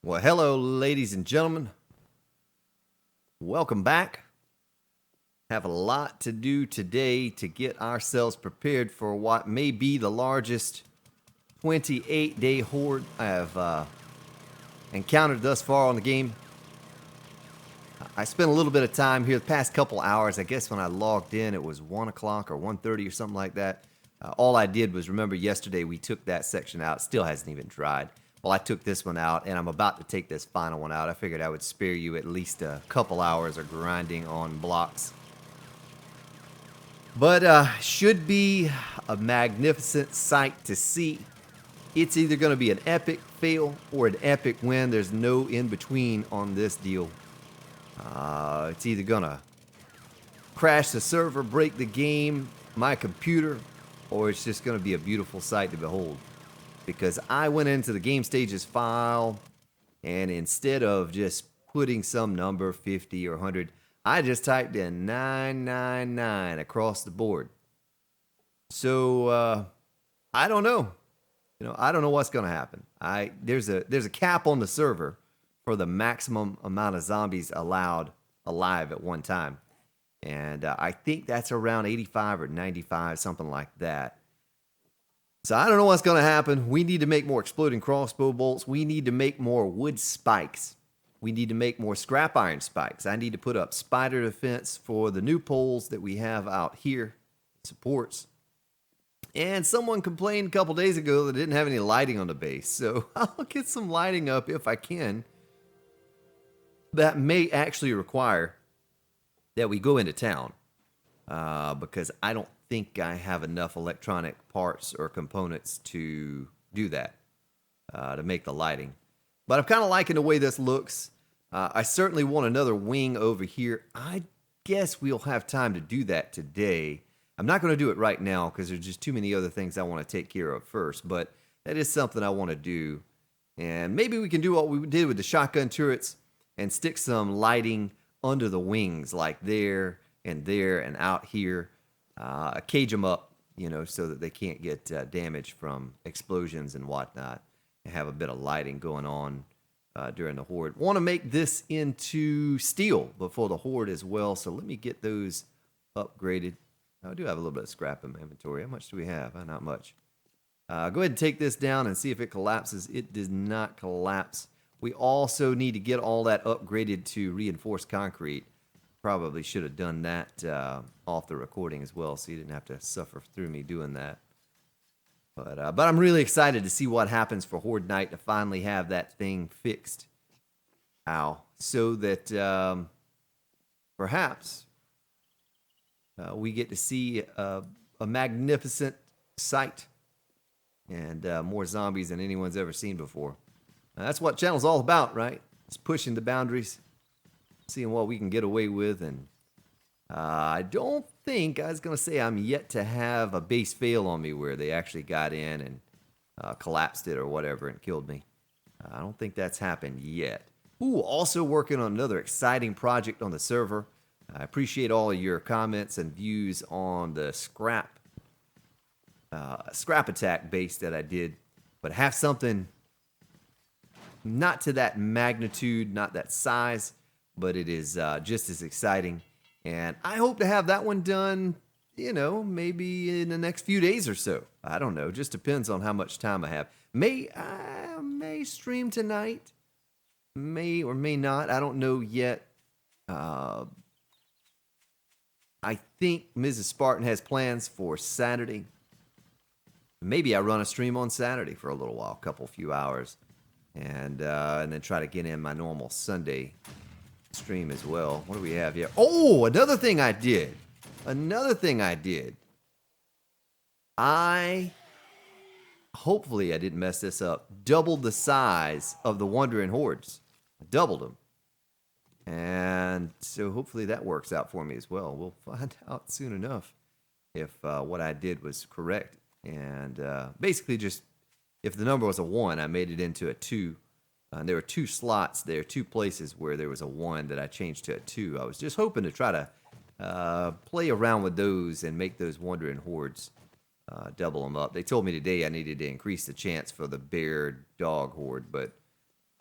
Well, hello, ladies and gentlemen. Welcome back. Have a lot to do today to get ourselves prepared for what may be the largest 28-day horde I have encountered thus far on the game. I spent a little bit of time here the past couple hours. I guess when I logged in, it was 1 o'clock or 1:30 or something like that. All I did was remember yesterday we took that section out. It still hasn't even dried. Well, I took this one out, and I'm about to take this final one out. I figured I would spare you at least a couple hours of grinding on blocks. But should be a magnificent sight to see. It's either going to be an epic fail or an epic win. There's no in between on this deal. It's either going to crash the server, break the game, my computer, or it's just going to be a beautiful sight to behold. Because I went into the game stages file, and instead of just putting some number, 50 or 100, I just typed in 999 across the board. So I don't know. I don't know what's going to happen. There's a cap on the server for the maximum amount of zombies allowed alive at one time. And I think that's around 85 or 95, something like that. So I don't know what's going to happen. We need to make more exploding crossbow bolts. We need to make more wood spikes. We need to make more scrap iron spikes. I need to put up spider defense for the new poles that we have out here. Supports. And someone complained a couple days ago that didn't have any lighting on the base. So I'll get some lighting up if I can. That may actually require that we go into town. Because I don't think I have enough electronic parts or components to do that, to make the lighting. But I'm kind of liking the way this looks. I certainly want another wing over here. I guess we'll have time to do that today. I'm not going to do it right now because there's just too many other things I want to take care of first. But that is something I want to do. And maybe we can do what we did with the shotgun turrets and stick some lighting under the wings, like there and out here. Cage them up, so that they can't get damaged from explosions and whatnot, and have a bit of lighting going on during the horde. Want to make this into steel before the horde as well, so let me get those upgraded. I do have a little bit of scrap in my inventory. How much do we have? Not much. Go ahead and take this down and see if it collapses. It does not collapse. We also need to get all that upgraded to reinforced concrete. Probably should have done that off the recording as well, so you didn't have to suffer through me doing that. But I'm really excited to see what happens for Horde Night, to finally have that thing fixed. So that perhaps we get to see a magnificent sight and more zombies than anyone's ever seen before. That's what channel's all about, right? It's pushing the boundaries, seeing what we can get away with. And I don't think, I was going to say, I'm yet to have a base fail on me where they actually got in and collapsed it or whatever and killed me. I don't think that's happened yet. Ooh, also working on another exciting project on the server. I appreciate all of your comments and views on the scrap attack base that I did, but have something not to that magnitude, not that size, but it is just as exciting. And I hope to have that one done, maybe in the next few days or so. I don't know. Just depends on how much time I have. May stream tonight. May or may not. I don't know yet. I think Mrs. Spartan has plans for Saturday. Maybe I run a stream on Saturday for a little while, a few hours. And then try to get in my normal Sunday stream as well. What do we have here? Oh, another thing I did. Hopefully I didn't mess this up, doubled the size of the Wandering Hordes. Doubled them. And so hopefully that works out for me as well. We'll find out soon enough if what I did was correct. And basically just, if the number was a 1, I made it into a 2. There were 2 slots there, 2 places where there was a 1 that I changed to a 2. I was just hoping to try to play around with those and make those Wandering Hordes double them up. They told me today I needed to increase the chance for the bear dog horde, but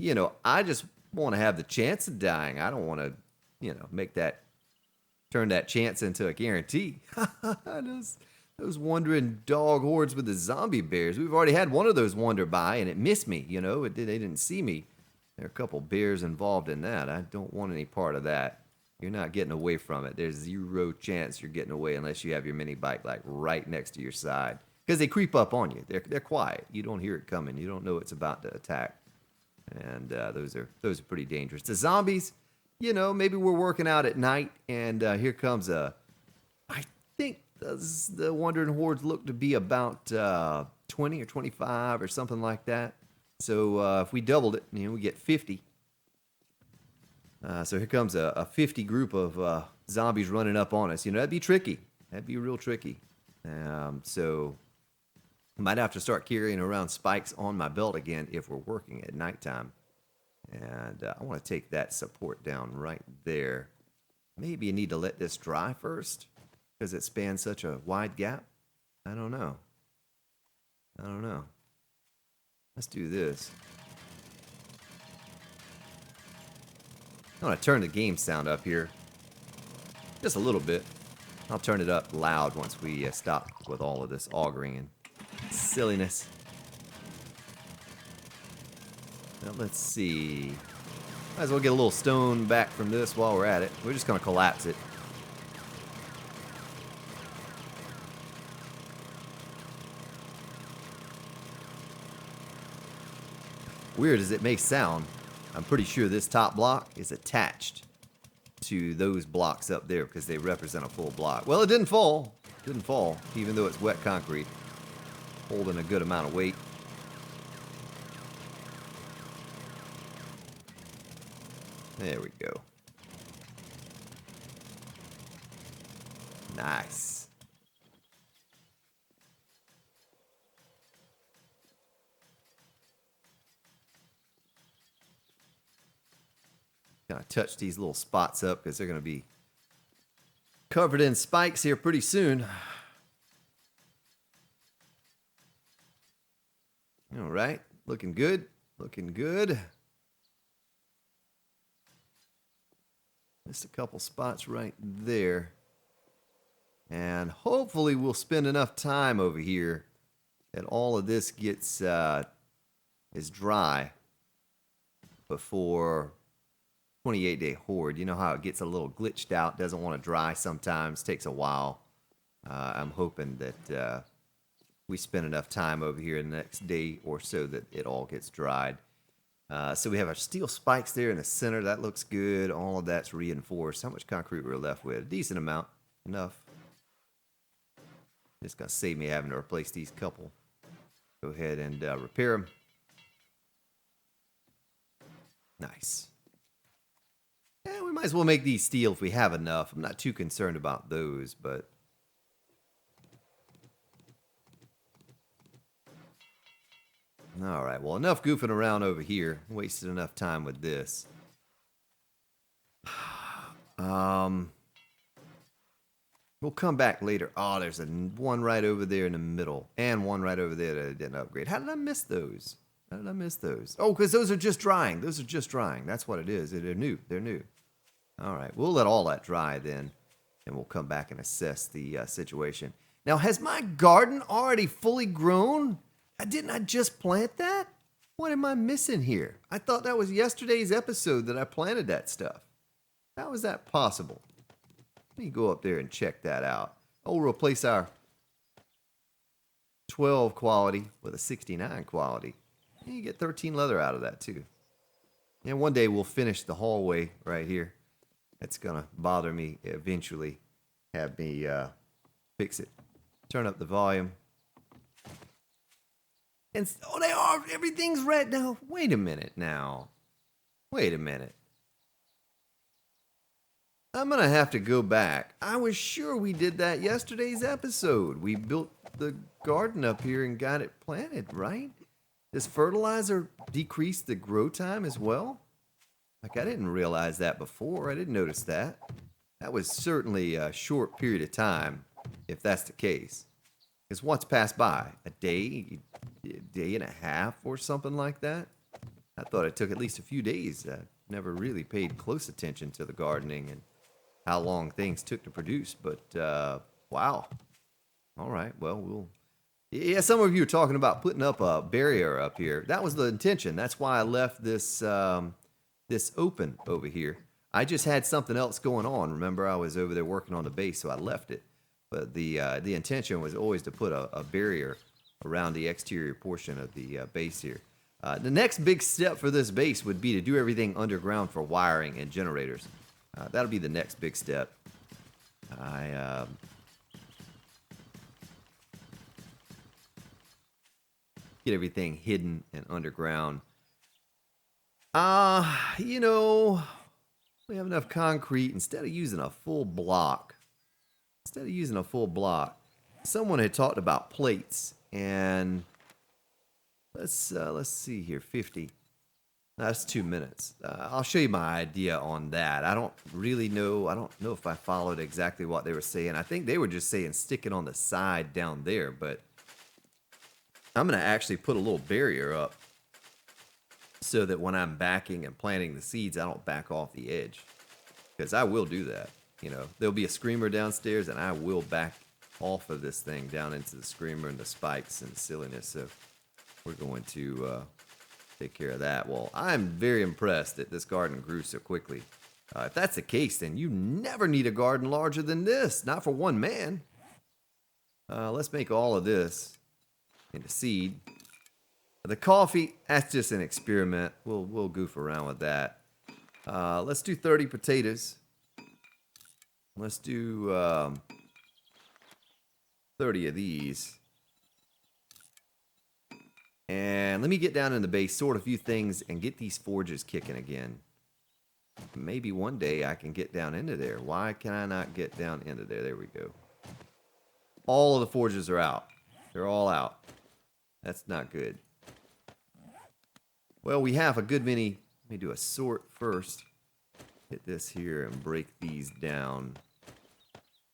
I just want to have the chance of dying. I don't want to, turn that chance into a guarantee. those wandering dog hordes with the zombie bears. We've already had one of those wander by, and it missed me. They didn't see me. There are a couple bears involved in that. I don't want any part of that. You're not getting away from it. There's zero chance you're getting away unless you have your mini bike like right next to your side. Because they creep up on you. They're quiet. You don't hear it coming. You don't know it's about to attack. And those are pretty dangerous. The zombies, maybe we're working out at night, and here comes I think the wandering hordes look to be about 20 or 25 or something like that. So if we doubled it, we get 50. So here comes a 50 group of zombies running up on us. That'd be tricky. That'd be real tricky. So I might have to start carrying around spikes on my belt again if we're working at nighttime. And I want to take that support down right there. Maybe you need to let this dry first because it spans such a wide gap. I don't know. Let's do this. I'm going to turn the game sound up here. Just a little bit. I'll turn it up loud once we stop with all of this augering and silliness. Now let's see. Might as well get a little stone back from this while we're at it. We're just going to collapse it. Weird as it may sound, I'm pretty sure this top block is attached to those blocks up there because they represent a full block. Well, it didn't fall. Even though it's wet concrete. Holding a good amount of weight. There we go. Nice. Gonna touch these little spots up because they're gonna be covered in spikes here pretty soon. All right, looking good. Just a couple spots right there. And hopefully we'll spend enough time over here that all of this gets is dry before 28-day horde. You know how it gets a little glitched out, doesn't want to dry sometimes, takes a while. I'm hoping that we spend enough time over here in the next day or so that it all gets dried. So we have our steel spikes there in the center. That looks good. All of that's reinforced. How much concrete we're left with? A decent amount. Enough. It's going to save me having to replace these couple. Go ahead and repair them. Nice. Yeah, we might as well make these steel if we have enough. I'm not too concerned about those, but... All right, well, enough goofing around over here. Wasted enough time with this. We'll come back later. Oh, there's one right over there in the middle, and one right over there that I didn't upgrade. How did I miss those? Oh, because those are just drying. That's what it is. They're new. All right, we'll let all that dry then, and we'll come back and assess the situation. Now, has my garden already fully grown? Didn't I just plant that? What am I missing here? I thought that was yesterday's episode that I planted that stuff. How is that possible? Let me go up there and check that out. Oh, we'll replace our 12 quality with a 69 quality. And you get 13 leather out of that too. And one day we'll finish the hallway right here. That's going to bother me eventually. Have me fix it. Turn up the volume. And they are. Everything's red now. Wait a minute now. I'm going to have to go back. I was sure we did that yesterday's episode. We built the garden up here and got it planted, right? Does fertilizer decrease the grow time as well? Like, I didn't realize that before. I didn't notice that. That was certainly a short period of time, if that's the case. Because what's passed by? A day and a half or something like that? I thought it took at least a few days. I never really paid close attention to the gardening and how long things took to produce. But wow. All right. Well, yeah, some of you are talking about putting up a barrier up here. That was the intention. That's why I left this this open over here. I just had something else going on. Remember, I was over there working on the base, so I left it. But the intention was always to put a barrier around the exterior portion of the base here. The next big step for this base would be to do everything underground for wiring and generators. That'll be the next big step. Get everything hidden and underground. You know, we have enough concrete. Instead of using a full block, someone had talked about plates, and let's see here, 50. That's 2 minutes. I'll show you my idea on that. I don't really know. I don't know if I followed exactly what they were saying. I think they were just saying stick it on the side down there, but I'm going to actually put a little barrier up so that when I'm backing and planting the seeds, I don't back off the edge, because I will do that. You know, there'll be a screamer downstairs, and I will back off of this thing down into the screamer and the spikes and the silliness. So we're going to take care of that. Well, I'm very impressed that this garden grew so quickly. If that's the case, then you never need a garden larger than this. Not for one man. Let's make all of this into seed. The coffee, that's just an experiment. We'll goof around with that. Let's do 30 potatoes. Let's do 30 of these. And let me get down in the base, sort a few things, and get these forges kicking again. Maybe one day I can get down into there. Why can I not get down into there? There we go. All of the forges are out. They're all out. That's not good. Well, we have a good many. Let me do a sort first. Hit this here and break these down.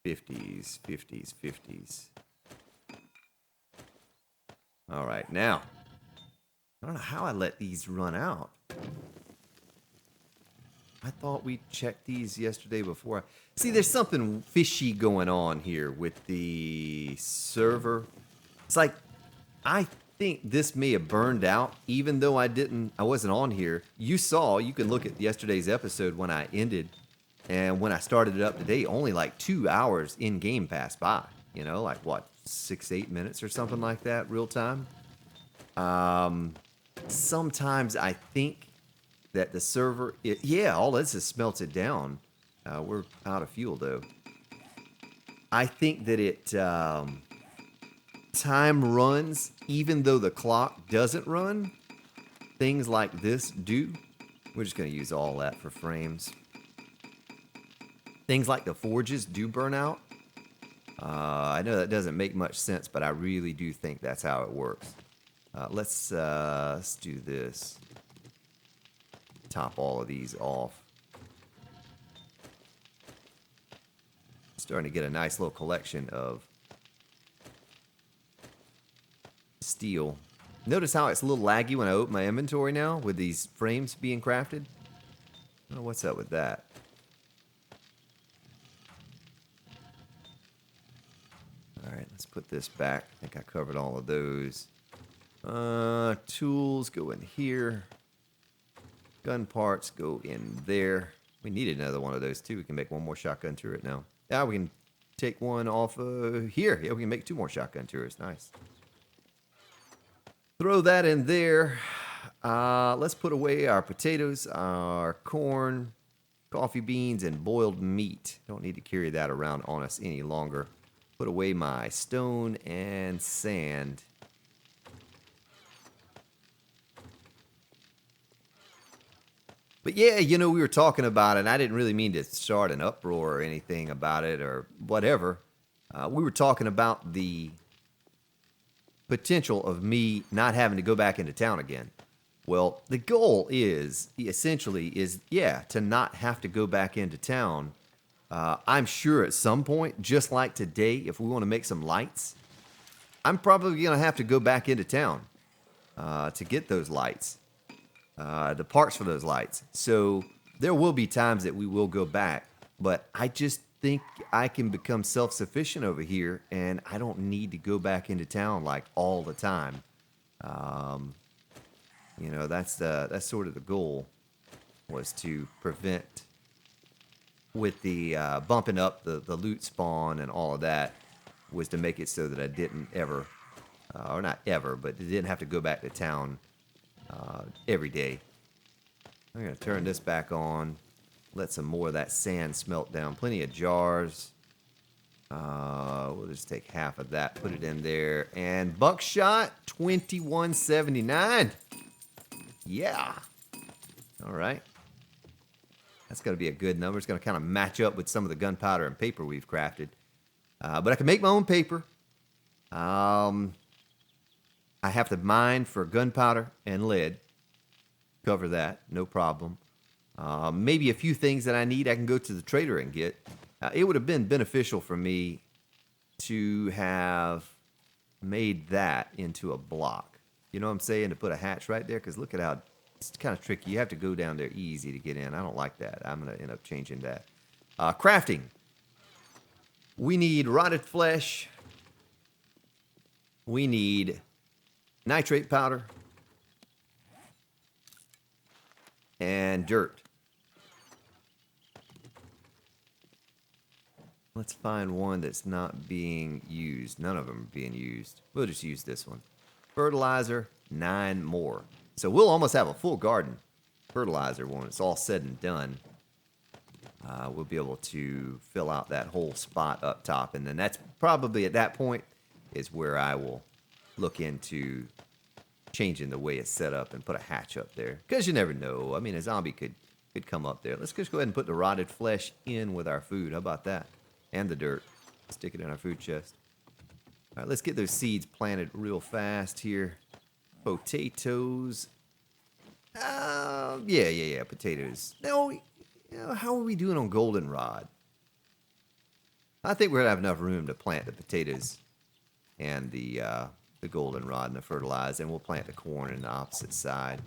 50s, 50s, 50s. All right, now. I don't know how I let these run out. I thought we checked these yesterday before. See, there's something fishy going on here with the server. It's like, I think this may have burned out, even though I wasn't on here. You can look at yesterday's episode when I ended, and when I started it up today, only like 2 hours in game passed by. You know, like what, 6-8 minutes or something like that, real time. Sometimes I think that the server, all this is melted down. We're out of fuel though. I think that it time runs even though the clock doesn't run. Things like this do. We're just going to use all that for frames. Things like the forges do burn out. I know that doesn't make much sense, but I really do think that's how it works. Let's do this. Top all of these off. Starting to get a nice little collection of steel. Notice how it's a little laggy when I open my inventory now with these frames being crafted? I don't know what's up with that. Alright, let's put this back. I think I covered all of those. Tools go in here. Gun parts go in there. We need another one of those too. We can make one more shotgun turret now. Yeah, we can take one off here. Yeah, we can make 2 more shotgun turrets. Nice. Throw that in there. Let's put away our potatoes, our corn, coffee beans, and boiled meat. Don't need to carry that around on us any longer. Put away my stone and sand. But yeah, you know, we were talking about it, and I didn't really mean to start an uproar or anything about it or whatever. We were talking about the potential of me not having to go back into town again. Well, the goal is, essentially, to not have to go back into town. I'm sure at some point, just like today, if we want to make some lights, I'm probably going to have to go back into town to get those lights. the parts for those lights. So there will be times that we will go back, but I just think I can become self-sufficient over here, and I don't need to go back into town like all the time. Um, that's sort of the goal, was to prevent with the bumping up the loot spawn and all of that, was to make it so that I didn't ever, or not ever, but didn't have to go back to town every day. I'm going to turn this back on. Let some more of that sand smelt down. Plenty of jars. We'll just take half of that, put it in there. And buckshot, 2179. Yeah. All right. That's going to be a good number. It's going to kind of match up with some of the gunpowder and paper we've crafted. But I can make my own paper. I have to mine for gunpowder and lead. Cover that, no problem. Maybe a few things that I need, I can go to the trader and get. It would have been beneficial for me to have made that into a block. You know what I'm saying? To put a hatch right there, because look at how it's kind of tricky. You have to go down there easy to get in. I don't like that. I'm going to end up changing that. Crafting. We need rotted flesh. We need nitrate powder. And dirt. Let's find one that's not being used. None of them are being used. We'll just use this one. Fertilizer, 9 more. So we'll almost have a full garden fertilizer when it's all said and done. We'll be able to fill out that whole spot up top. And then that's probably at that point is where I will look into changing the way it's set up and put a hatch up there. Because you never know. I mean, a zombie could come up there. Let's just go ahead and put the rotted flesh in with our food. How about that? And the dirt. Stick it in our food chest. All right, let's get those seeds planted real fast here. Potatoes. Yeah. Potatoes. Now, how are we doing on goldenrod? I think we're going to have enough room to plant the potatoes and the goldenrod and the fertilizer, and we'll plant the corn in the opposite side.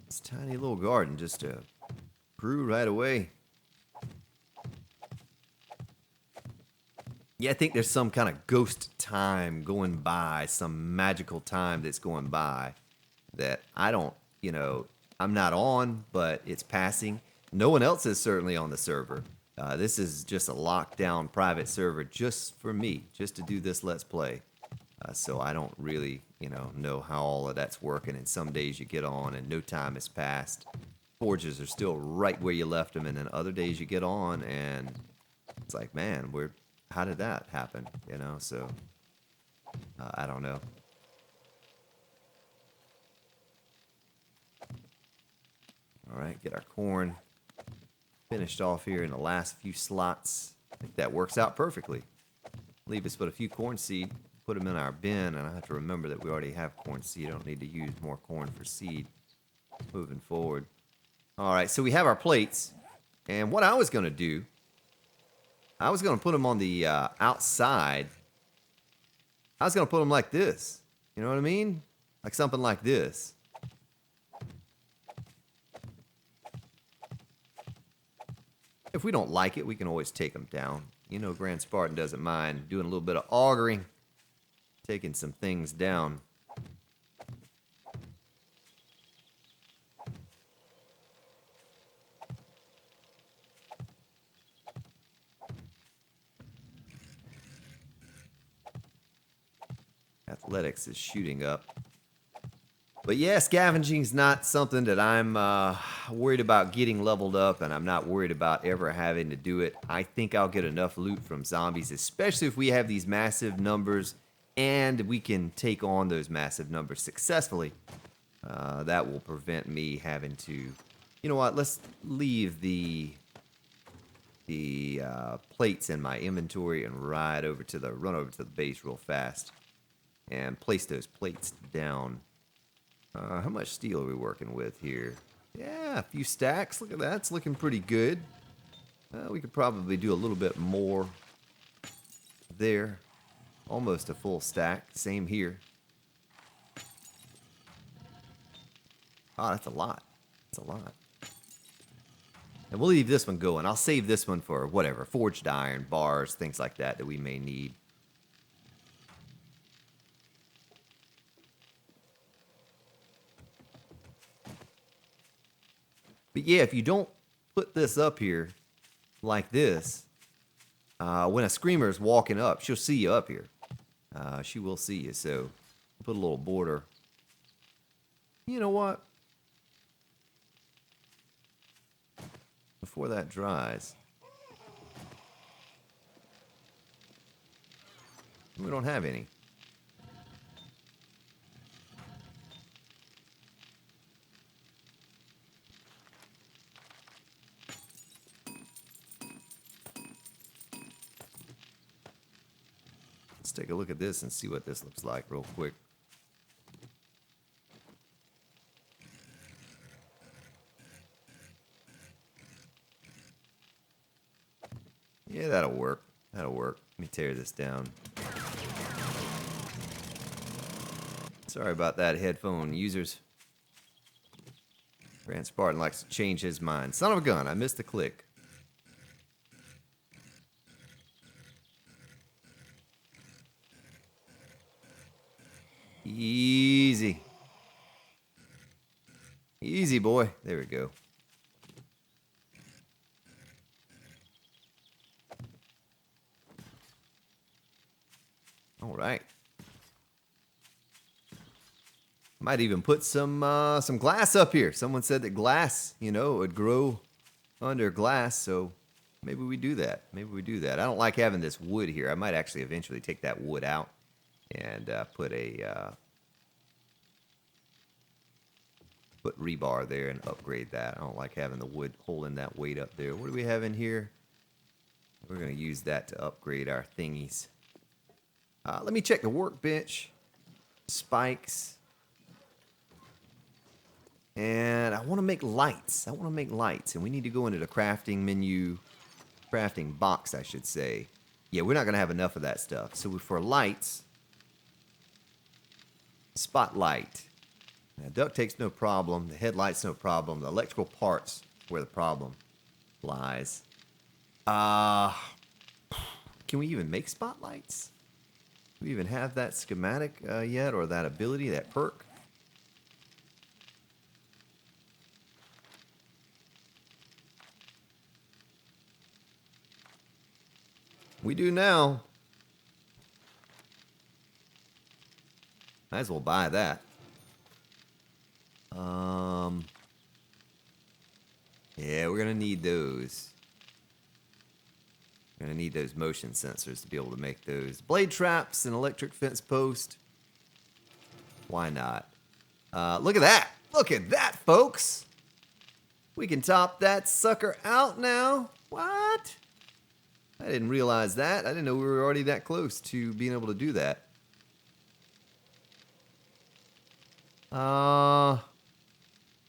This tiny little garden just grew right away. Yeah, I think there's some kind of ghost time going by, some magical time that's going by that I don't, I'm not on, but it's passing. No one else is certainly on the server. This is just a lockdown private server just for me, just to do this Let's Play. So I don't really, know how all of that's working. And some days you get on and no time has passed. Forges are still right where you left them. And then other days you get on and it's like, man, how did that happen? So I don't know. All right, get our corn finished off here in the last few slots. I think that works out perfectly. Leave us with a few corn seed, put them in our bin, and I have to remember that we already have corn seed. I don't need to use more corn for seed moving forward. All right, so we have our plates, and what I was going to do, I was going to put them on the outside. I was going to put them like this. You know what I mean? Like something like this. If we don't like it, we can always take them down. Grand Spartan doesn't mind doing a little bit of augering, taking some things down. Athletics is shooting up. But yeah, scavenging's not something that I'm worried about getting leveled up, and I'm not worried about ever having to do it. I think I'll get enough loot from zombies, especially if we have these massive numbers and we can take on those massive numbers successfully. That will prevent me having to... You know what? Let's leave the plates in my inventory and run over to the base real fast and place those plates down. How much steel are we working with here? Yeah, a few stacks. Look at that. It's looking pretty good. We could probably do a little bit more there. Almost a full stack. Same here. Oh, that's a lot. That's a lot. And we'll leave this one going. I'll save this one for whatever. Forged iron, bars, things like that that we may need. But yeah, if you don't put this up here like this, when a screamer is walking up, she'll see you up here. She will see you. So put a little border. You know what? Before that dries. We don't have any. Let's take a look at this and see what this looks like real quick. Yeah, that'll work. That'll work. Let me tear this down. Sorry about that, headphone users. Grant Spartan likes to change his mind. Son of a gun, I missed the click. Easy. Easy, boy. There we go. All right. Might even put some glass up here. Someone said that glass, would grow under glass, so maybe we do that. Maybe we do that. I don't like having this wood here. I might actually eventually take that wood out and put rebar there and upgrade that. I don't like having the wood holding that weight up there. What do we have in here? We're going to use that to upgrade our thingies. Let me check the workbench. Spikes. And I want to make lights. And we need to go into the crafting menu. Crafting box, I should say. Yeah, we're not going to have enough of that stuff. So for lights, spotlight. Now, duct tape's no problem. The headlight's no problem. The electrical parts where the problem lies. Can we even make spotlights? Do we even have that schematic yet, or that ability, that perk? We do now. Might as well buy that. Yeah, we're gonna need those. We're gonna need those motion sensors to be able to make those. Blade traps and electric fence post. Why not? Look at that. Look at that, folks. We can top that sucker out now. What? I didn't realize that. I didn't know we were already that close to being able to do that.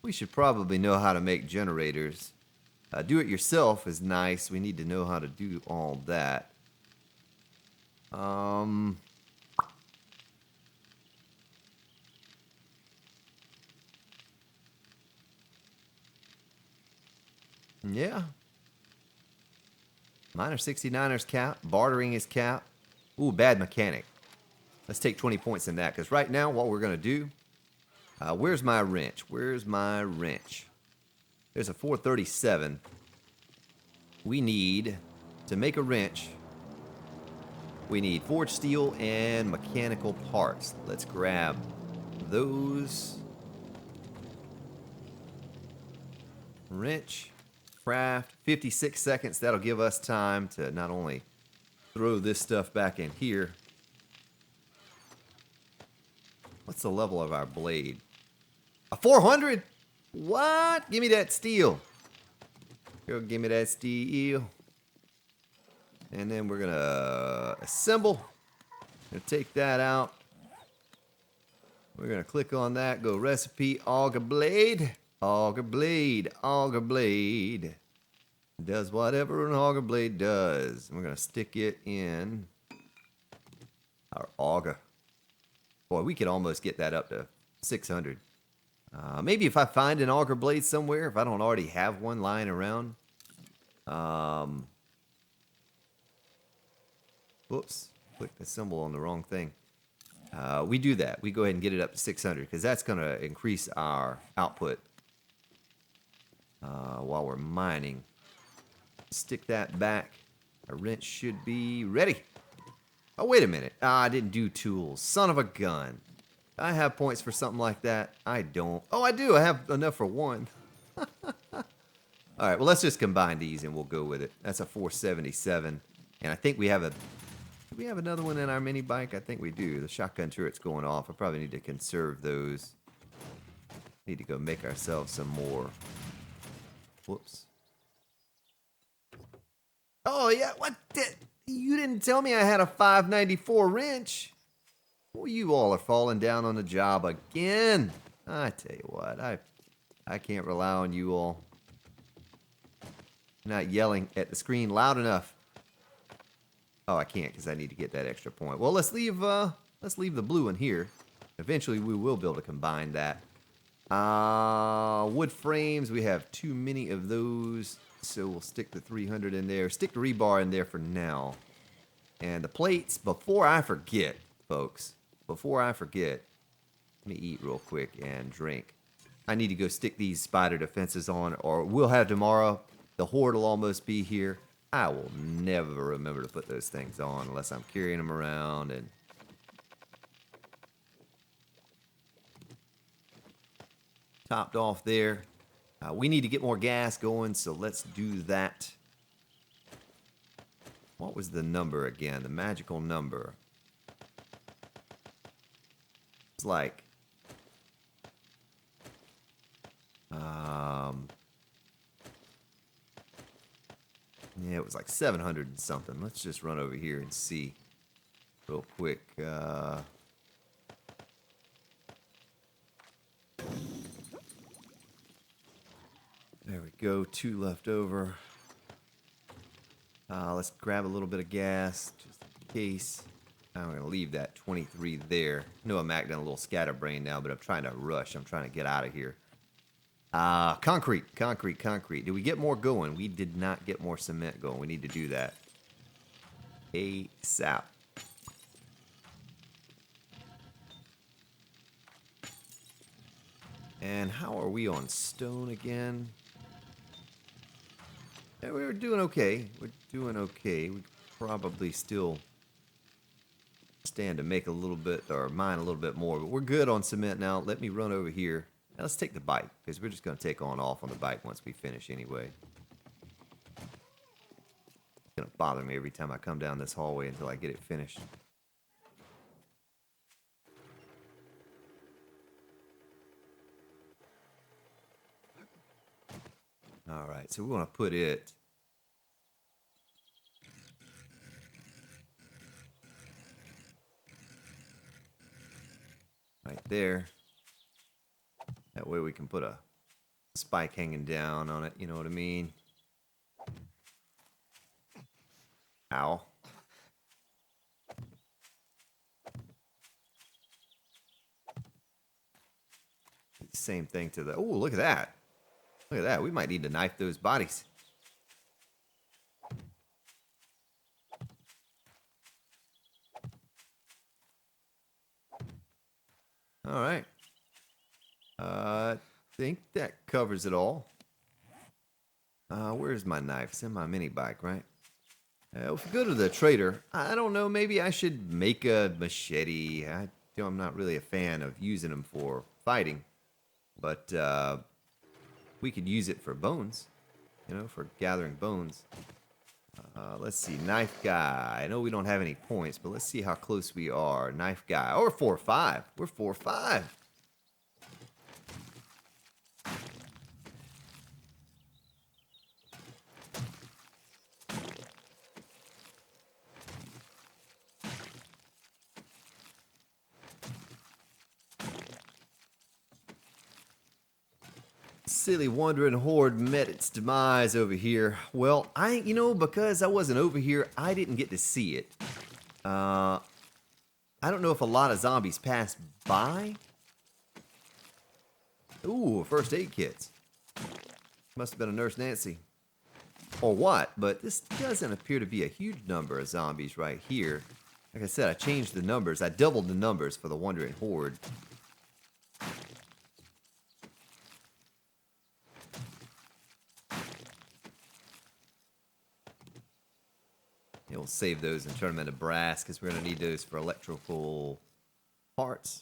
We should probably know how to make generators. Do it yourself is nice. We need to know how to do all that. Yeah. Miner 69ers cap. Bartering is cap. Ooh, bad mechanic. Let's take 20 points in that, because right now what we're going to do... where's my wrench? Where's my wrench? There's a 437. We need, to make a wrench, we need forged steel and mechanical parts. Let's grab those. Wrench, craft, 56 seconds. That'll give us time to not only throw this stuff back in here. What's the level of our blade? A 400? What? Give me that steel. Go give me that steel. And then we're gonna assemble. Gonna take that out. We're gonna click on that. Go recipe, auger blade. Auger blade, auger blade. Does whatever an auger blade does. We're gonna stick it in our auger. Boy, we could almost get that up to 600. Maybe if I find an auger blade somewhere, if I don't already have one lying around. Whoops, clicked the symbol on the wrong thing. We do that. We go ahead and get it up to 600 because that's going to increase our output while we're mining. Stick that back. Our wrench should be ready. Oh, wait a minute. I didn't do tools. Son of a gun. I have points for something like that. I don't. Oh, I do. I have enough for one. All right, well, let's just combine these and we'll go with it. That's a 477. And I think we have a... Do we have another one in our mini bike? I think we do. The shotgun turret's going off. I probably need to conserve those. Need to go make ourselves some more. Whoops. Oh, yeah. What? You didn't tell me I had a 594 wrench. Well, you all are falling down on the job again. I tell you what. I can't rely on you all. Not yelling at the screen loud enough. Oh, I can't because I need to get that extra point. Well, let's leave the blue one here. Eventually, we will be able to combine that. Wood frames, we have too many of those, so we'll stick the 300 in there. Stick the rebar in there for now. And the plates, before I forget, folks, before I forget, let me eat real quick and drink. I need to go stick these spider defenses on, or we'll have tomorrow. The horde will almost be here. I will never remember to put those things on unless I'm carrying them around and topped off there. We need to get more gas going, so let's do that. What was the number again? The magical number. It's like yeah, it was like 700 and something. Let's just run over here and see real quick. There we go. 2 left over. Let's grab a little bit of gas just in case. I'm going to leave that 23 there. I know I'm acting a little scatterbrained now, but I'm trying to rush. I'm trying to get out of here. Concrete. Did we get more going? We did not get more cement going. We need to do that ASAP. And how are we on stone again? Yeah, we were doing okay. We're doing okay. We probably still stand to make a little bit, or mine a little bit more, but we're good on cement now. Let me run over here. Now let's take the bike, because we're just going to take off on the bike once we finish anyway. It's going to bother me every time I come down this hallway until I get it finished. All right, so we want to put it right there. That way we can put a spike hanging down on it, you know what I mean? Ow. Same thing to the... Oh, look at that. Look at that. We might need to knife those bodies. All right. I think that covers it all. Where's my knife? It's in my mini bike, right? If we go to the trader, I don't know, maybe I should make a machete. I'm not really a fan of using them for fighting, but we could use it for bones, you know, for gathering bones. Let's see, knife guy. I know we don't have any points, but let's see how close we are. Knife guy. Oh, we're 4-5. We're 4-5. Silly wandering horde met its demise over here. Well, because I wasn't over here, I didn't get to see it. I don't know if a lot of zombies passed by, Ooh, first aid kits. Must have been a Nurse Nancy. Or what, but this doesn't appear to be a huge number of zombies right here. Like I said, I changed the numbers. I doubled the numbers for the Wandering Horde. Yeah, we'll save those and turn them into brass because we're going to need those for electrical parts.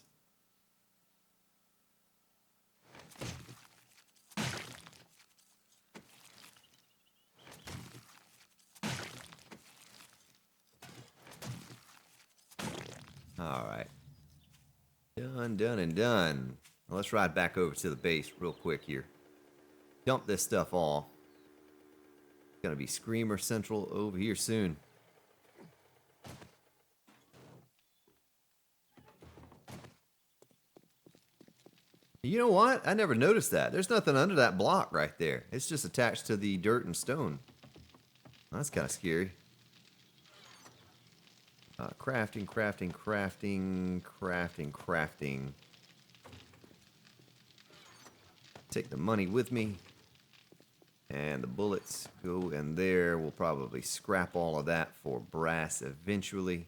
All right. Done, done, and done. Now let's ride back over to the base real quick here. Dump this stuff off. It's going to be Screamer Central over here soon. You know what? I never noticed that. There's nothing under that block right there. It's just attached to the dirt and stone. That's kind of scary. Crafting, crafting, crafting, crafting, crafting. Take the money with me. And the bullets go in there. We'll probably scrap all of that for brass eventually.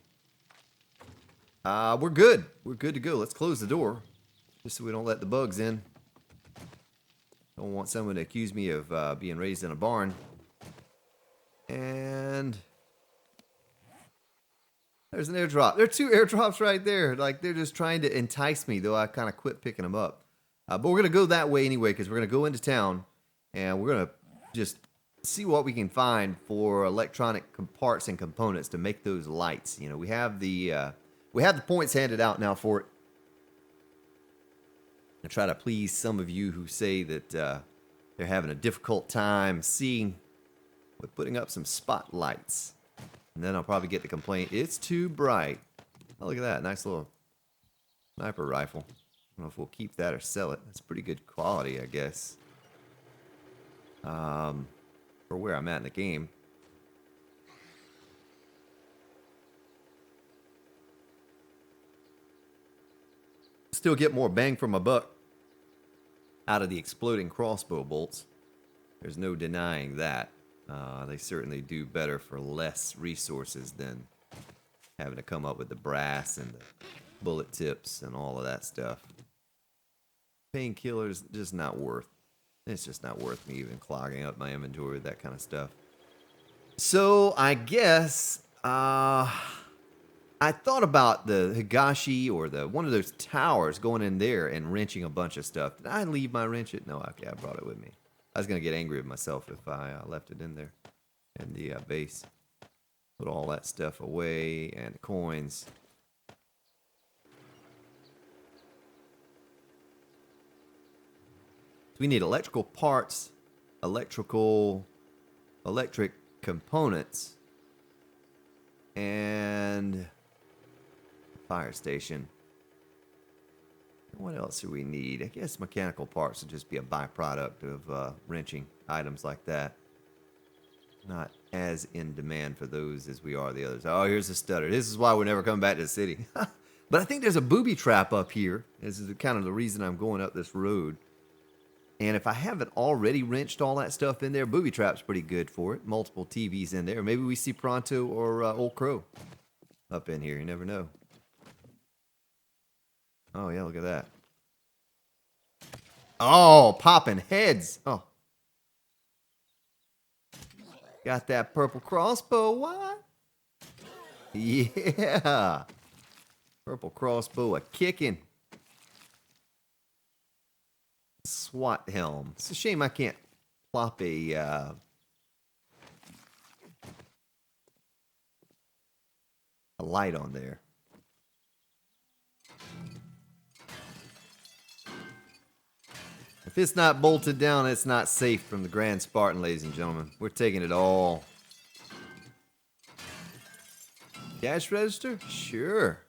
We're good. We're good to go. Let's close the door. Just so we don't let the bugs in. Don't want someone to accuse me of being raised in a barn. And there's an airdrop. There are 2 airdrops right there. Like, they're just trying to entice me, though I kind of quit picking them up. But we're going to go that way anyway, because we're going to go into town. And we're going to just see what we can find for electronic parts and components to make those lights. You know, we have the points handed out now for it. And try to please some of you who say that they're having a difficult time seeing with putting up some spotlights. And then I'll probably get the complaint, it's too bright. Oh, look at that. Nice little sniper rifle. I don't know if we'll keep that or sell it. It's pretty good quality, I guess. For where I'm at in the game. Still get more bang for my buck out of the exploding crossbow bolts. There's no denying that. They certainly do better for less resources than having to come up with the brass and the bullet tips and all of that stuff. Painkillers, just not worth. It's just not worth me even clogging up my inventory with that kind of stuff. So I guess I thought about the Higashi or one of those towers going in there and wrenching a bunch of stuff. Did I leave my wrench? No, okay, I brought it with me. I was going to get angry with myself if I left it in there in the base. Put all that stuff away and the coins. So we need electrical parts, electric components, and fire station. What else do we need? I guess mechanical parts would just be a byproduct of wrenching items like that. Not as in demand for those as we are the others. Oh, here's a stutter. This is why we're never coming back to the city. But I think there's a booby trap up here. This is kind of the reason I'm going up this road. And if I haven't already wrenched all that stuff in there, booby trap's pretty good for it. Multiple TVs in there. Maybe we see Pronto or Old Crow up in here. You never know. Oh, yeah, look at that. Oh, popping heads. Oh. Got that purple crossbow, what? Yeah. Purple crossbow a-kicking. SWAT helm. It's a shame I can't plop a light on there. If it's not bolted down, it's not safe from the Grand Spartan, ladies and gentlemen. We're taking it all. Cash register? Sure.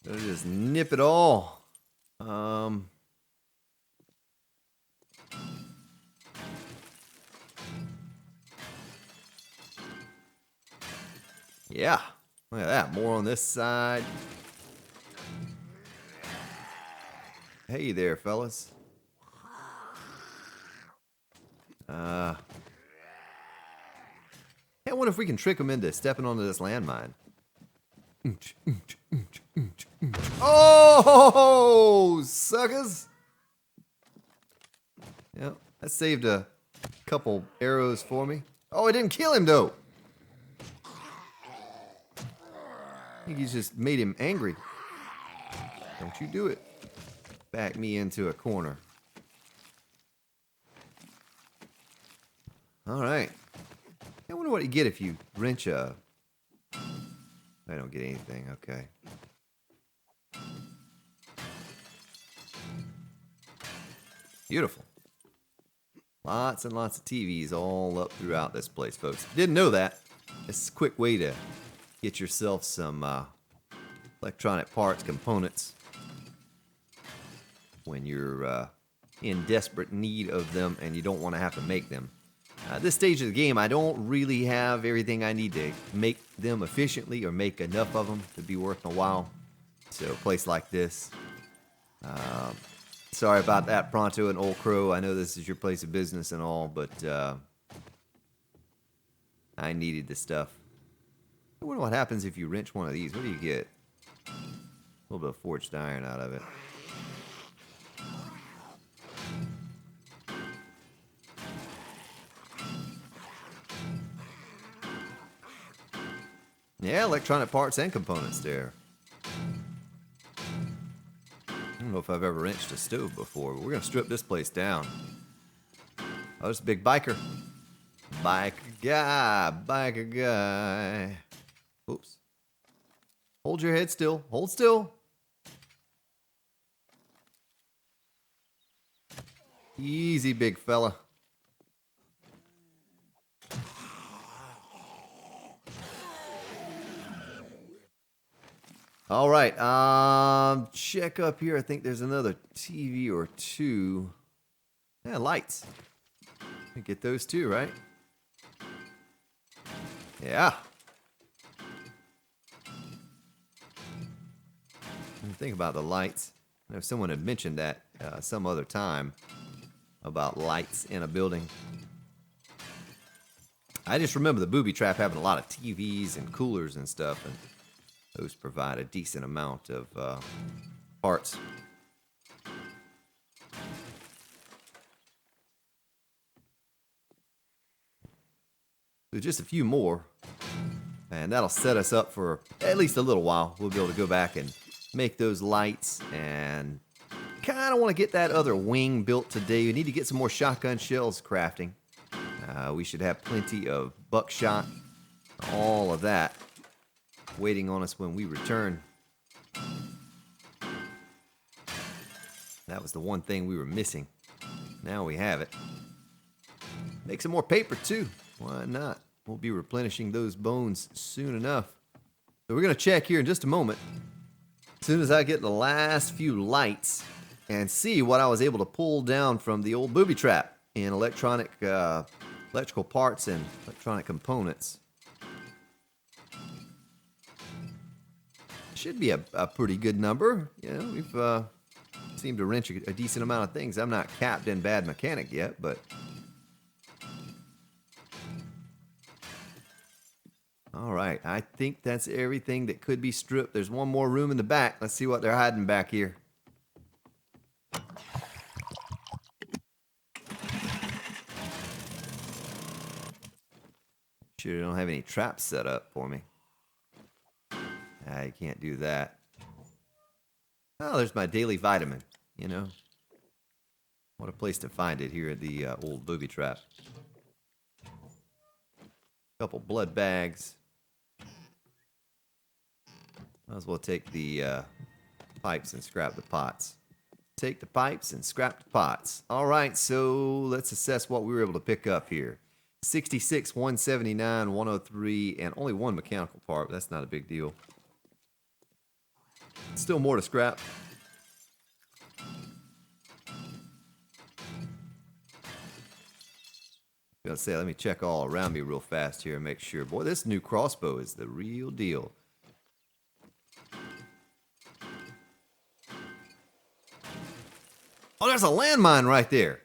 Better just nip it all. Yeah. Look at that. More on this side. Hey there, fellas. I wonder if we can trick them into stepping onto this landmine. Oh, suckers! Yep, that saved a couple arrows for me. Oh, it didn't kill him, though. I think he's just made him angry. Don't you do it. Back me into a corner. All right. I wonder what you get if you wrench a... I don't get anything. Okay. Beautiful. Lots and lots of TVs all up throughout this place, folks. If you didn't know that, it's a quick way to get yourself some electronic parts, components, when you're in desperate need of them and you don't want to have to make them. At this stage of the game, I don't really have everything I need to make them efficiently or make enough of them to be worth a while. So a place like this. Sorry about that, Pronto and Old Crow. I know this is your place of business and all, but I needed the stuff. I wonder what happens if you wrench one of these. What do you get? A little bit of forged iron out of it. Yeah, electronic parts and components there. I don't know if I've ever wrenched a stove before, but we're going to strip this place down. Oh, there's a big biker. Biker guy. Oops. Hold your head still. Hold still. Easy, big fella. All right, check up here. I think there's another TV or two. Yeah, lights. Get those too, right? Yeah. Think about the lights. I know someone had mentioned that some other time about lights in a building. I just remember the booby trap having a lot of TVs and coolers and stuff, and those provide a decent amount of parts. So just a few more, and that'll set us up for at least a little while. We'll be able to go back and make those lights, and kind of want to get that other wing built today. We need to get some more shotgun shells crafting. We should have plenty of buckshot, all of that waiting on us when we return. That was the one thing we were missing. Now we have it. Make some more paper too. Why not? We'll be replenishing those bones soon enough. So we're going to check here in just a moment. As soon as I get the last few lights and see what I was able to pull down from the old booby trap in electrical parts and electronic components. Should be a pretty good number. You know, we've seemed to wrench a decent amount of things. I'm not capped in bad mechanic yet, but all right. I think that's everything that could be stripped. There's one more room in the back. Let's see what they're hiding back here. Sure they don't have any traps set up for me. You can't do that. Oh, there's my daily vitamin, you know. What a place to find it here at the old booby trap. Couple blood bags. Might as well take the pipes and scrap the pots. Take the pipes and scrap the pots. All right, so let's assess what we were able to pick up here. 66, 179, 103, and only one mechanical part, but that's not a big deal. Still more to scrap. Gonna say, let me check all around me real fast here and make sure. Boy, this new crossbow is the real deal. Oh, there's a landmine right there.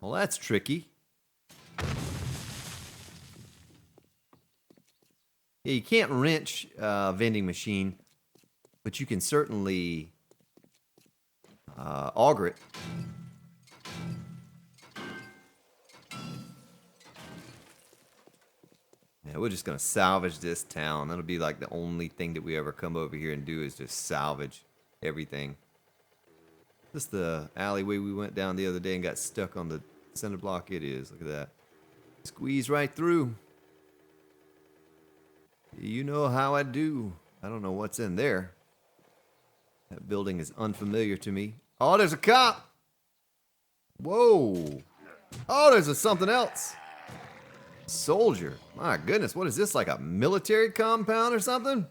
Well, that's tricky. Yeah, you can't wrench a vending machine, but you can certainly auger it. Yeah, we're just gonna salvage this town. That'll be like the only thing that we ever come over here and do is just salvage everything. This the alleyway we went down the other day and got stuck on the center block. It is. Look at that. Squeeze right through. You know how I do. I don't know what's in there. That building is unfamiliar to me. Oh, there's a cop. Whoa. Oh, there's something else. Soldier. My goodness, what is this, like a military compound or something?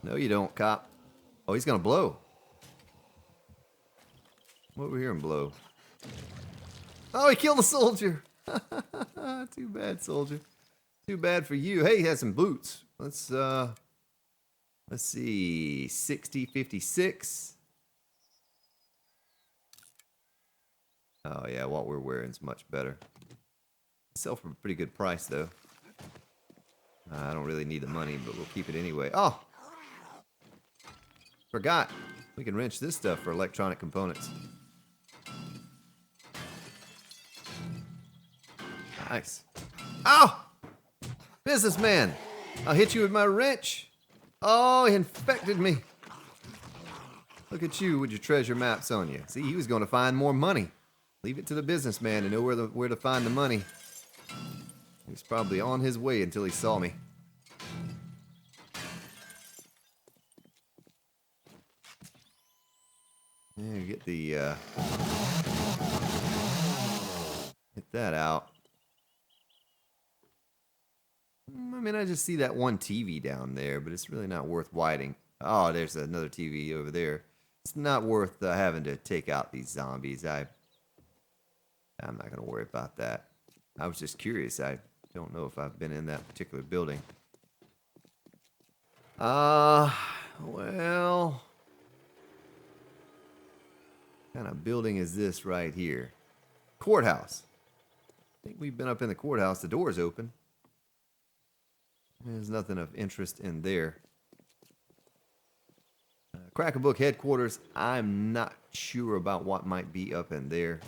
No, you don't, cop. Oh, he's gonna blow. Come over here and blow. Oh, he killed a soldier. Too bad, soldier. Too bad for you. Hey, he has some boots. Let's see. 60, 56. Oh, yeah, what we're wearing is much better. Sell for a pretty good price, though. I don't really need the money, but we'll keep it anyway. Oh! Forgot. We can wrench this stuff for electronic components. Nice. Ow! Businessman! I'll hit you with my wrench. Oh, he infected me. Look at you with your treasure maps on you. See, he was going to find more money. Leave it to the businessman to know where to find the money. He was probably on his way until he saw me. Yeah, get the get that out. I mean, I just see that one TV down there, but it's really not worth whiting. Oh, there's another TV over there. It's not worth having to take out these zombies. I'm not going to worry about that. I was just curious. I don't know if I've been in that particular building. Well, what kind of building is this right here? Courthouse. I think we've been up in the courthouse. The door's open. There's nothing of interest in there. Crack-a-Book headquarters. I'm not sure about what might be up in there.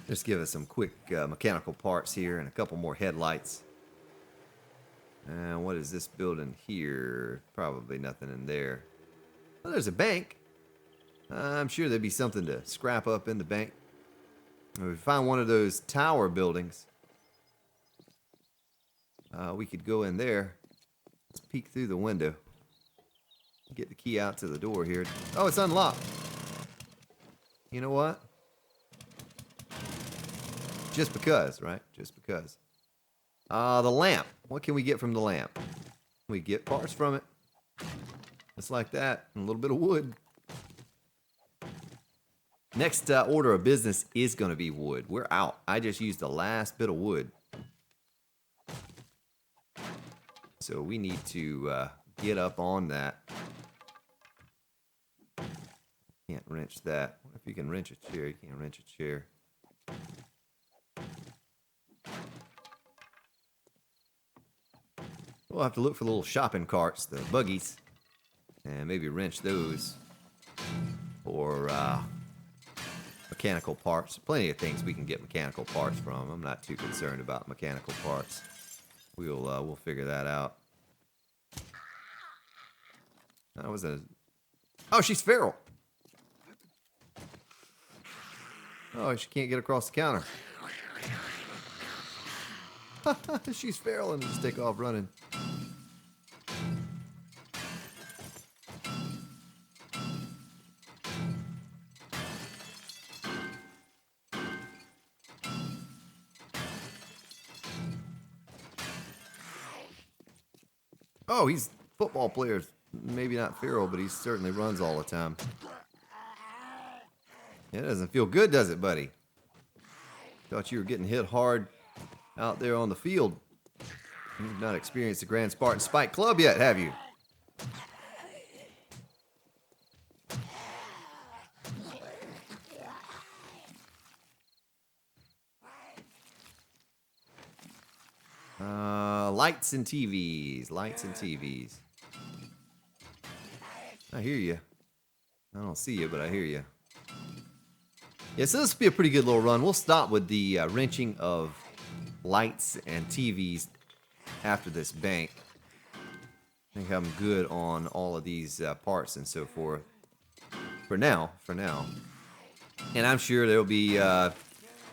Just give us some quick mechanical parts here and a couple more headlights. And what is this building here? Probably nothing in there. Well, there's a bank. I'm sure there'd be something to scrap up in the bank. If we find one of those tower buildings, we could go in there. Let's peek through the window. Get the key out to the door here. Oh, it's unlocked. You know what? Just because, right? Just because. The lamp. What can we get from the lamp? We get parts from it. Just like that. And a little bit of wood. Next order of business is going to be wood. We're out. I just used the last bit of wood. So we need to get up on that. Can't wrench that. What if you can wrench a chair? You can't wrench a chair. We'll have to look for little shopping carts, the buggies, and maybe wrench those. Or mechanical parts. Plenty of things we can get mechanical parts from. I'm not too concerned about mechanical parts. We'll figure that out. That was a... Oh, she's feral. Oh, she can't get across the counter. She's feral and just take off running. Oh, he's football players. Maybe not feral, but he certainly runs all the time. It doesn't feel good, does it, buddy? Thought you were getting hit hard out there on the field. You've not experienced the Grand Spartan Spike Club yet, have you? Lights and TVs. Lights and TVs. I hear you. I don't see you, but I hear you. Yeah, so this will be a pretty good little run. We'll stop with the wrenching of lights and TVs after this bank. I think I'm good on all of these parts and so forth. For now. And I'm sure there'll be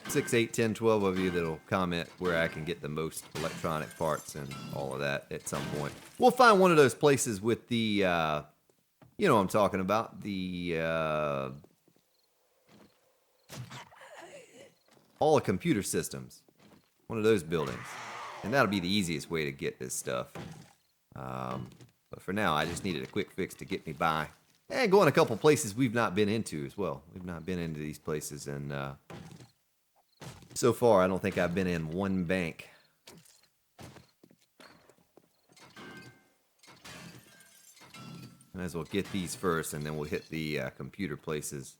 6, 8, 10, 12 of you that'll comment where I can get the most electronic parts and all of that at some point. We'll find one of those places with the, you know what I'm talking about, the, all the computer systems. One of those buildings. And that'll be the easiest way to get this stuff. But for now, I just needed a quick fix to get me by. And going a couple places we've not been into as well. We've not been into these places, and so far, I don't think I've been in one bank. Might as well get these first, and then we'll hit the computer places.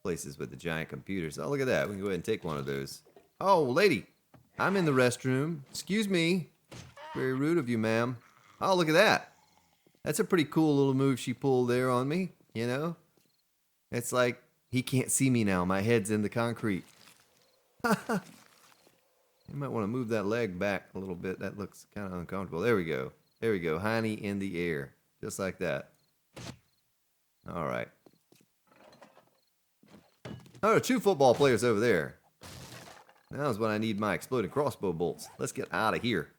Places with the giant computers. Oh, look at that. We can go ahead and take one of those. Oh, lady. I'm in the restroom. Excuse me. Very rude of you, ma'am. Oh, look at that. That's a pretty cool little move she pulled there on me, you know? It's like, he can't see me now. My head's in the concrete. You might want to move that leg back a little bit. That looks kind of uncomfortable. There we go. There we go. Hiney in the air. Just like that. All right. Oh, there are 2 football players over there. Now's when I need my exploding crossbow bolts. Let's get out of here.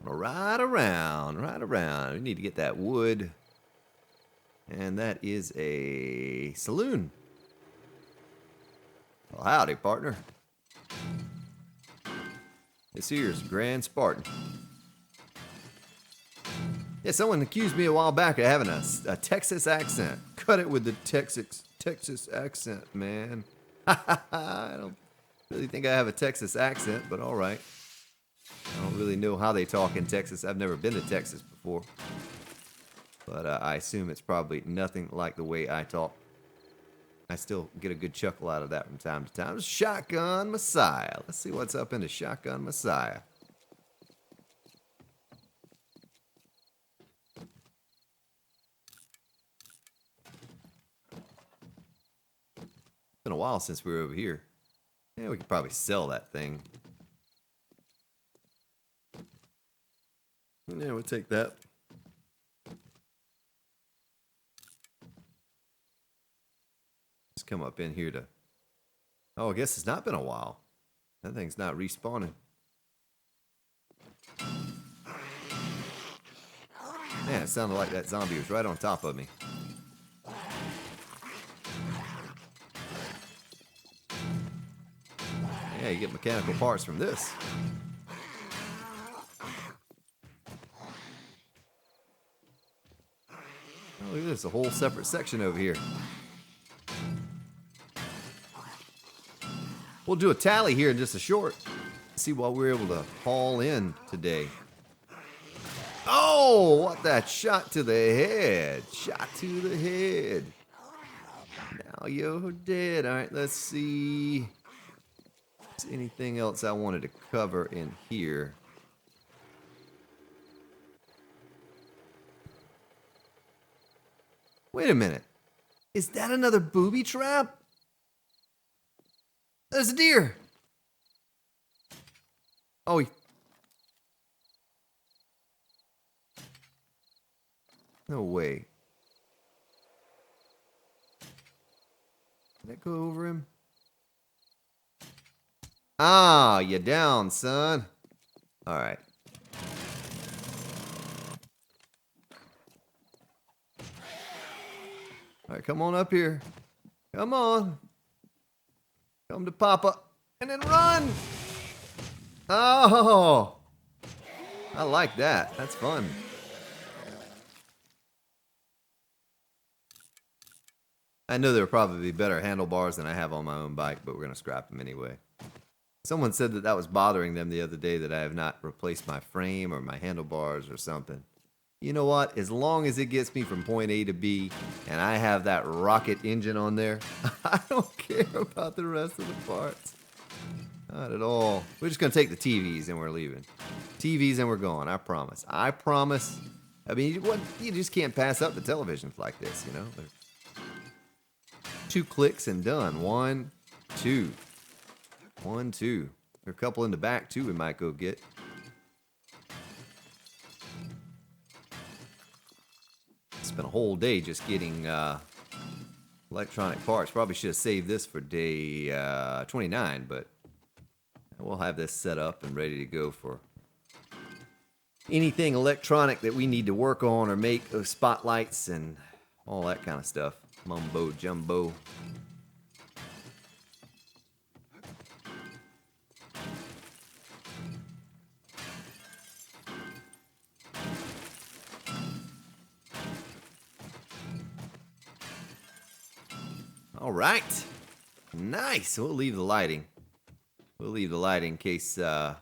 Right around, right around. We need to get that wood. And that is a saloon. Well, howdy, partner. This here's Grand Spartan. Yeah, someone accused me a while back of having a Texas accent. Cut it with the Texas accent, man. I don't really think I have a Texas accent, but all right. I don't really know how they talk in Texas. I've never been to Texas before. But I assume it's probably nothing like the way I talk. I still get a good chuckle out of that from time to time. Shotgun Messiah. Let's see what's up in the Shotgun Messiah. It's been a while since we were over here. Yeah, we could probably sell that thing. Yeah, we'll take that. Let's come up in here to... Oh, I guess it's not been a while. That thing's not respawning. Man, it sounded like that zombie was right on top of me. Yeah, you get mechanical parts from this. Oh, look at this, a whole separate section over here. We'll do a tally here in just a short. See what we're able to haul in today. Oh, what that shot to the head. Shot to the head. Now you're dead. All right, let's see. Is there anything else I wanted to cover in here? Wait a minute. Is that another booby trap? There's a deer. Oh, no way. Did that go over him? Ah, you down, son. All right. All right, come on up here. Come on. Come to Papa. And then run. Oh. I like that. That's fun. I know there would probably be better handlebars than I have on my own bike, but we're going to scrap them anyway. Someone said that was bothering them the other day, that I have not replaced my frame or my handlebars or something. You know what? As long as it gets me from point A to B and I have that rocket engine on there, I don't care about the rest of the parts. Not at all. We're just going to take the TVs and we're leaving. TVs and we're going. I promise. I promise. I mean, you just can't pass up the televisions like this, you know? They're 2 clicks and done. 1, 2. 1, 2. There are a couple in the back, too, we might go get. Spent a whole day just getting electronic parts. Probably should have saved this for day 29, but we'll have this set up and ready to go for anything electronic that we need to work on or make, spotlights and all that kind of stuff. Mumbo jumbo. All right. Nice. We'll leave the lighting. We'll leave the lighting in case, oh,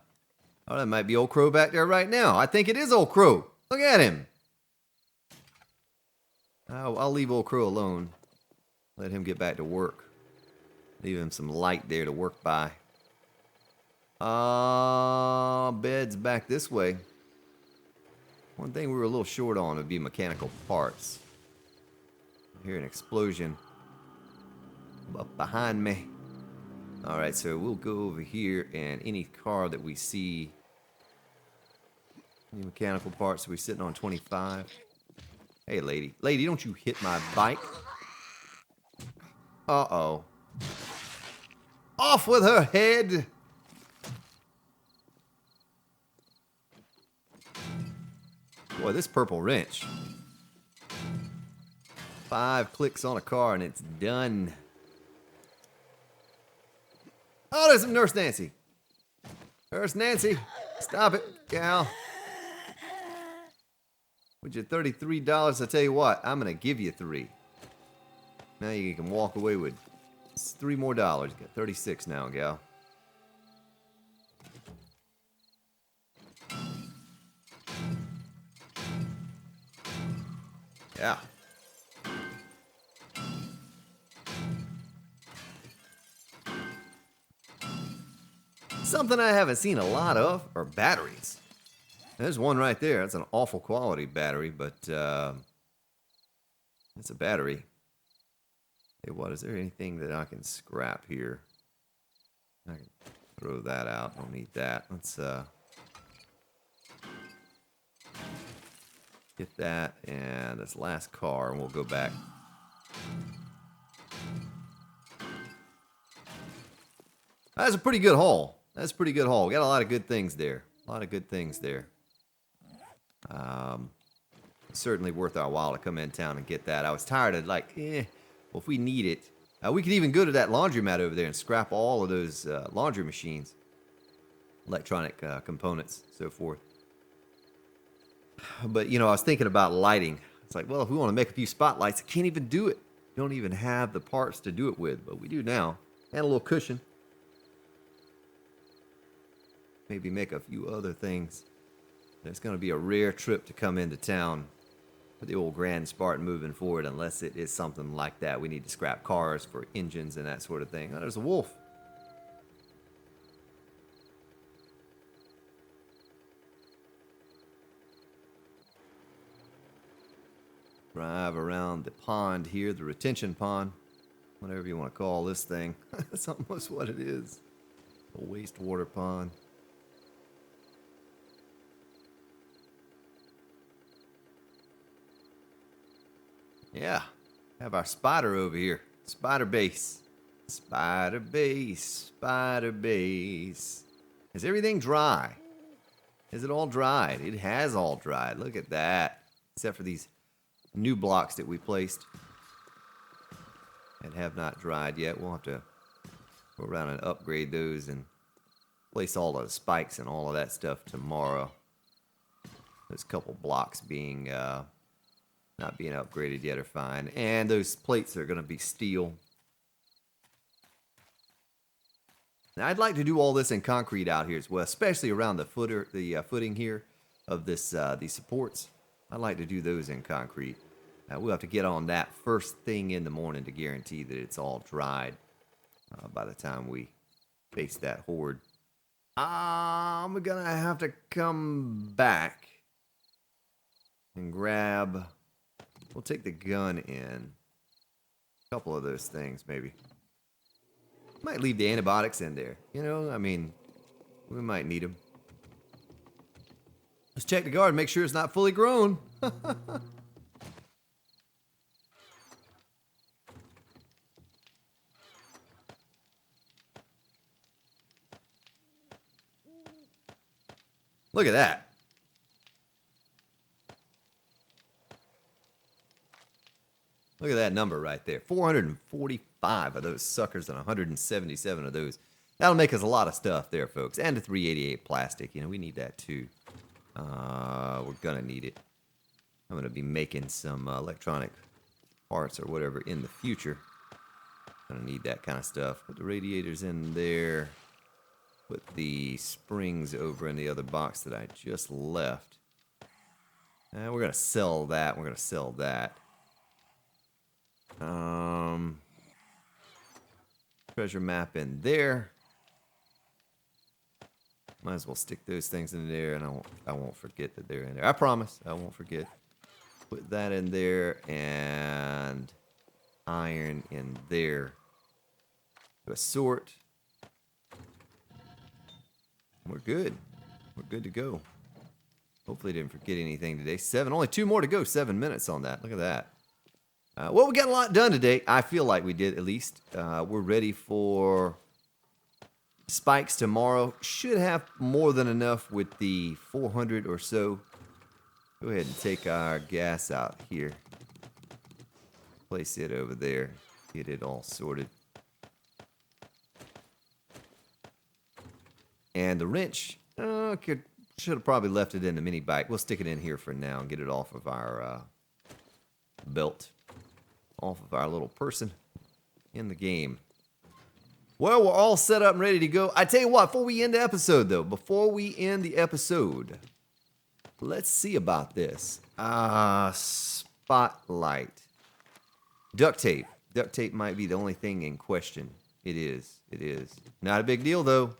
that might be Old Crow back there right now. I think it is Old Crow. Look at him. I'll leave Old Crow alone. Let him get back to work. Leave him some light there to work by. Bed's back this way. One thing we were a little short on would be mechanical parts. I hear an explosion up behind me. Alright, so we'll go over here, and any car that we see, any mechanical parts that we're sitting on 25. Hey, lady. Lady, don't you hit my bike. Uh-oh. Off with her head! Boy, this purple wrench. 5 clicks on a car and it's done. Oh, there's Nurse Nancy. Nurse Nancy, stop it, gal. With your $33, I tell you what, I'm gonna give you 3. Now you can walk away with $3 more. You got 36 now, gal. Yeah. Something I haven't seen a lot of are batteries. There's one right there. That's an awful quality battery, but it's a battery. Hey, what? Is there anything that I can scrap here? I can throw that out. Don't need that. Let's get that and this last car, and we'll go back. That's a pretty good haul. That's a pretty good haul. Got a lot of good things there. A lot of good things there. Certainly worth our while to come in town and get that. I was tired of well, if we need it, we could even go to that laundromat over there and scrap all of those laundry machines, electronic components, so forth. But, you know, I was thinking about lighting. It's like, well, if we want to make a few spotlights, I can't even do it. We don't even have the parts to do it with, but we do now. And a little cushion. Maybe make a few other things. It's going to be a rare trip to come into town for the old Grand Spartan moving forward, unless it is something like that. We need to scrap cars for engines and that sort of thing. Oh, there's a wolf. Drive around the pond here, the retention pond, whatever you want to call this thing. That's almost what it is. A wastewater pond. Yeah, have our spider over here. Spider base. Spider base. Spider base. Is everything dry? Is it all dried? It has all dried. Look at that. Except for these new blocks that we placed that have not dried yet. We're Go around and upgrade those and place all the spikes and all of that stuff tomorrow. Those couple blocks being not being upgraded yet are fine. And those plates are going to be steel. Now, I'd like to do all this in concrete out here as well, especially around the footing here of this these supports. I'd like to do those in concrete. We'll have to get on that first thing in the morning to guarantee that it's all dried by the time we face that horde. I'm gonna have to come back and grab. We'll take the gun in. A couple of those things, maybe. Might leave the antibiotics in there. You know, I mean, we might need them. Let's check the guard, make sure it's not fully grown. Look at that. Look at that number right there. 445 of those suckers and 177 of those. That'll make us a lot of stuff there, folks. And the 388 plastic. You know, we need that too. We're going to need it. I'm going to be making some electronic parts or whatever in the future. Going to need that kind of stuff. Put the radiators in there. Put the springs over in the other box that I just left. And we're going to sell that. We're going to sell that. Treasure map in there. Might as well stick those things in there, and I won't forget that they're in there. I promise, I won't forget. Put that in there, and iron in there. Do a sort. We're good. We're good to go. Hopefully, didn't forget anything today. Only 2 more to go. 7 minutes on that. Look at that. Well, we got a lot done today. I feel like we did, at least. We're ready for spikes tomorrow. Should have more than enough with the 400 or so. Go ahead and take our gas out here. Place it over there. Get it all sorted. And the wrench, should have probably left it in the mini bike. We'll stick it in here for now and get it off of our belt. Off of our little person in the game. Well, we're all set up and ready to go. I tell you what, before we end the episode, though, let's see about this. Spotlight. Duct tape. Duct tape might be the only thing in question. It is. It is. Not a big deal, though.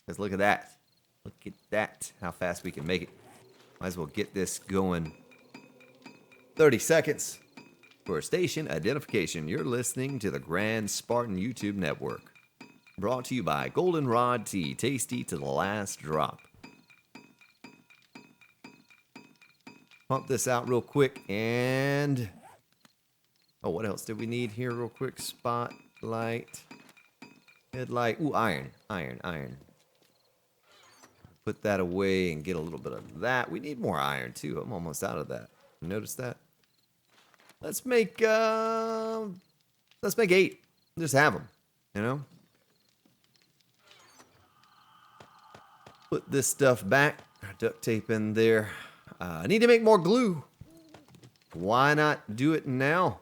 Because look at that. Look at that. How fast we can make it. Might as well get this going. 30 seconds. For station identification, you're listening to the Grand Spartan YouTube Network. Brought to you by Goldenrod Tea, tasty to the last drop. Pump this out real quick and... Oh, what else did we need here real quick? Spotlight. Headlight. Ooh, iron. Put that away and get a little bit of that. We need more iron, too. I'm almost out of that. You notice that? Let's make 8. Just have them, you know? Put this stuff back. Duct tape in there. I need to make more glue. Why not do it now?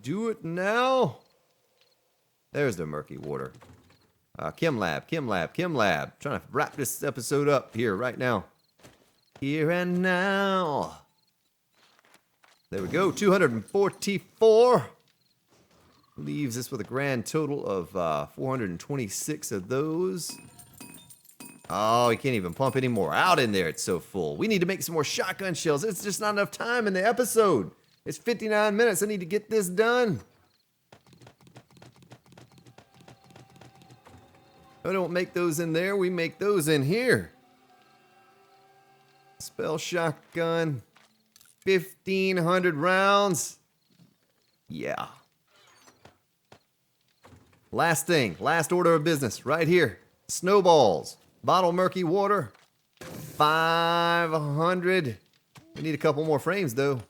Do it now. There's the murky water. Chem lab. Trying to wrap this episode up here right now. Here and now. There we go, 244. Leaves us with a grand total of 426 of those. Oh, he can't even pump any more out in there. It's so full. We need to make some more shotgun shells. It's just not enough time in the episode. It's 59 minutes. I need to get this done. We don't make those in there. We make those in here. Spell shotgun. 1,500 rounds. Yeah. Last thing, last order of business right here. Snowballs. Bottle murky water. 500. We need a couple more frames though.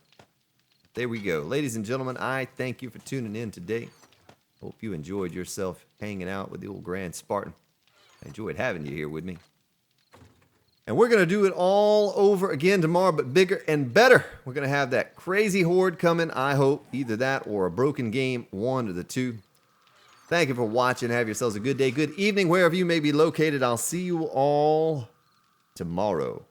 There we go. Ladies and gentlemen, I thank you for tuning in today. Hope you enjoyed yourself hanging out with the old Grand Spartan. I enjoyed having you here with me. And we're going to do it all over again tomorrow, but bigger and better. We're going to have that crazy horde coming, I hope. Either that or a broken game, one of the two. Thank you for watching. Have yourselves a good day, good evening, wherever you may be located. I'll see you all tomorrow.